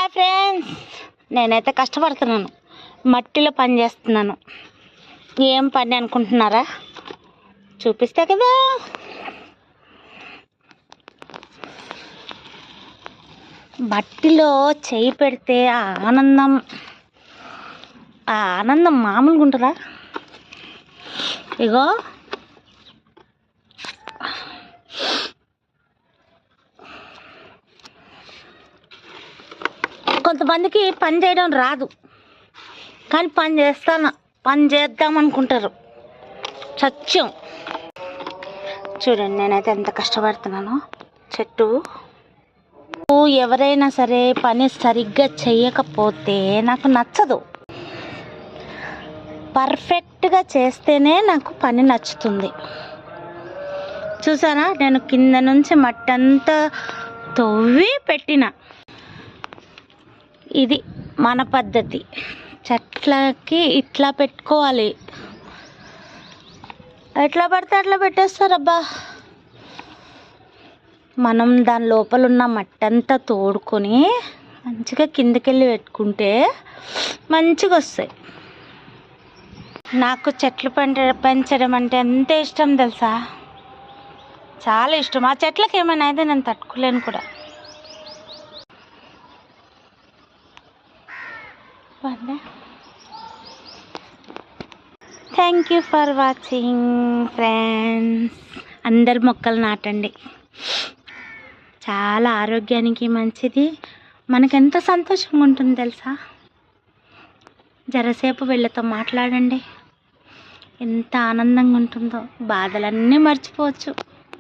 Hi friends, నేనైతే కష్టపడుతున్నాను, మట్టిలో పని చేస్తున్నాను. ఏం పని అనుకుంటున్నారా? చూపిస్తా కదా. మట్టిలో చేయి పెడితే ఆ ఆనందం మామూలుగా ఉంటుందా? ఇగో కొంతమందికి పని చేయడం రాదు, కానీ పని చేద్దాం అనుకుంటారు. సత్యం. చూడండి, నేనైతే ఎంత కష్టపడుతున్నానో. చెట్టు ఎవరైనా సరే పని సరిగ్గా చేయకపోతే నాకు నచ్చదు. పర్ఫెక్ట్గా చేస్తేనే నాకు పని నచ్చుతుంది. చూసారా, నేను కింద నుంచి మట్టి అంతా తవ్వి పెట్టిన. ఇది మన పద్ధతి. చెట్లకి ఇట్లా పెట్టుకోవాలి. ఎట్లా పడితే అట్లా పెట్టేస్తారబ్బా. మనం దాని లోపల ఉన్న మట్టి అంతా తోడుకొని మంచిగా కిందకెళ్ళి పెట్టుకుంటే మంచిగా వస్తాయి. నాకు చెట్లు పెంచడం అంటే ఎంత ఇష్టం తెలుసా? చాలా ఇష్టం. ఆ చెట్లకి ఏమైనా అయితే నేను తట్టుకోలేను కూడా. Thank you for watching friends. అందరు మొక్కలు నాటండి, చాలా ఆరోగ్యానికి మంచిది. మనకెంత సంతోషంగా ఉంటుంది తెలుసా? జరసేపు వీళ్ళతో మాట్లాడండి, ఎంత ఆనందంగా ఉంటుందో. బాధలన్నీ మర్చిపోవచ్చు.